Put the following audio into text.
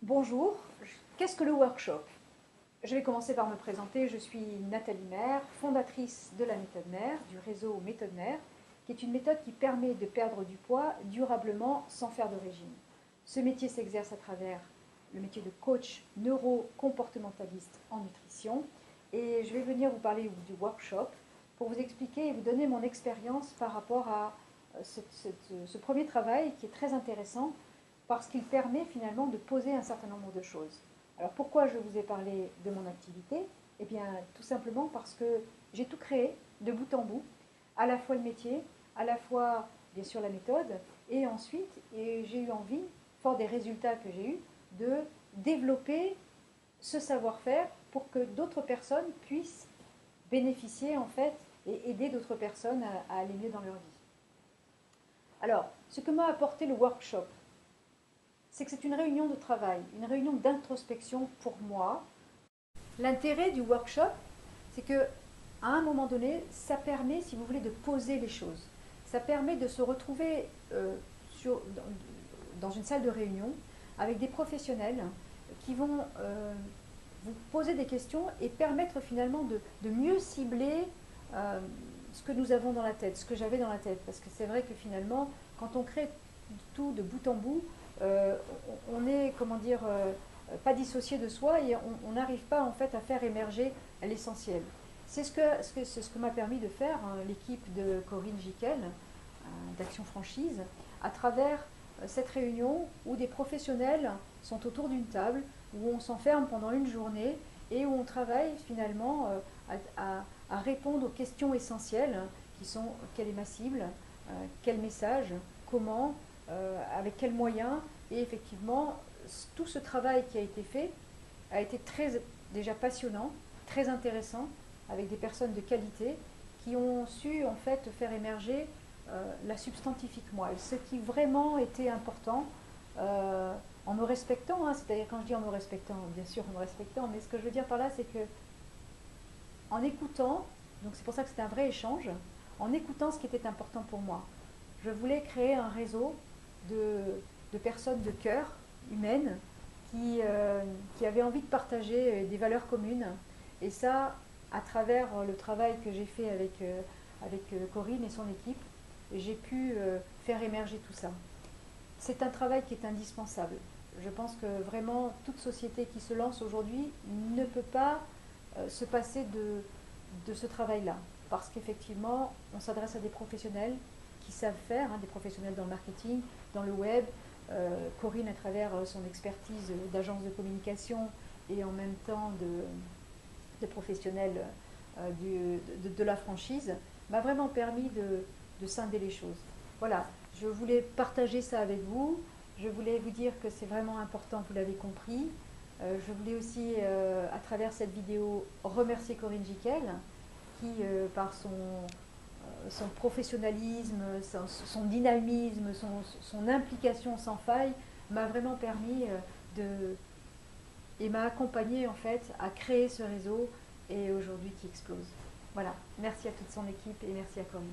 Bonjour, qu'est-ce que le workshop? Je vais commencer par me présenter. Je suis Nathalie Maire, fondatrice de la méthode Maire, du réseau Méthode Maire, qui est une méthode qui permet de perdre du poids durablement sans faire de régime. Ce métier s'exerce à travers le métier de coach neuro-comportementaliste en nutrition. Et je vais venir vous parler du workshop pour vous expliquer et vous donner mon expérience par rapport à ce premier travail qui est très intéressant parce qu'il permet finalement de poser un certain nombre de choses. Alors pourquoi je vous ai parlé de mon activité? Eh bien tout simplement parce que j'ai tout créé de bout en bout, à la fois le métier, à la fois bien sûr la méthode, et ensuite j'ai eu envie, fort des résultats que j'ai eus, de développer ce savoir-faire pour que d'autres personnes puissent bénéficier en fait et aider d'autres personnes à aller mieux dans leur vie. Alors, ce que m'a apporté le workshop, c'est que c'est une réunion de travail, une réunion d'introspection pour moi. L'intérêt du workshop, c'est que à un moment donné, ça permet, si vous voulez, de poser les choses. Ça permet de se retrouver dans une salle de réunion avec des professionnels qui vont vous poser des questions et permettre finalement de mieux cibler ce que nous avons dans la tête, ce que j'avais dans la tête. Parce que c'est vrai que finalement, quand on crée tout de bout en bout, on n'est, comment dire, pas dissocié de soi et on n'arrive pas en fait à faire émerger l'essentiel. C'est ce que m'a permis de faire l'équipe de Corinne Giquel, d'Action Franchise, à travers cette réunion où des professionnels sont autour d'une table, où on s'enferme pendant une journée et où on travaille finalement à répondre aux questions essentielles qui sont quelle est ma cible, quel message, comment, avec quels moyens. Et effectivement, tout ce travail qui a été fait a été déjà passionnant, très intéressant, avec des personnes de qualité qui ont su en fait faire émerger la substantifique moi. Et ce qui vraiment était important, en me respectant, hein, c'est-à-dire quand je dis en me respectant, bien sûr en me respectant, mais ce que je veux dire par là, c'est que en écoutant, donc c'est pour ça que c'était un vrai échange, en écoutant ce qui était important pour moi. Je voulais créer un réseau de personnes de cœur, humaines, qui avaient envie de partager des valeurs communes. Et ça, à travers le travail que j'ai fait avec Corinne et son équipe, j'ai pu faire émerger tout ça. C'est un travail qui est indispensable. Je pense que vraiment toute société qui se lance aujourd'hui ne peut pas se passer de ce travail-là. Parce qu'effectivement, on s'adresse à des professionnels qui savent faire, hein, des professionnels dans le marketing, dans le web. Corinne, à travers son expertise d'agence de communication et en même temps de professionnels de la franchise, m'a vraiment permis de scinder les choses. Voilà, je voulais partager ça avec vous. Je voulais vous dire que c'est vraiment important, vous l'avez compris. Je voulais aussi, à travers cette vidéo, remercier Corinne Giquel, qui, par son professionnalisme, son dynamisme, son implication sans faille, m'a vraiment permis et m'a accompagné en fait à créer ce réseau et aujourd'hui qui explose. Voilà, merci à toute son équipe et merci à Corinne.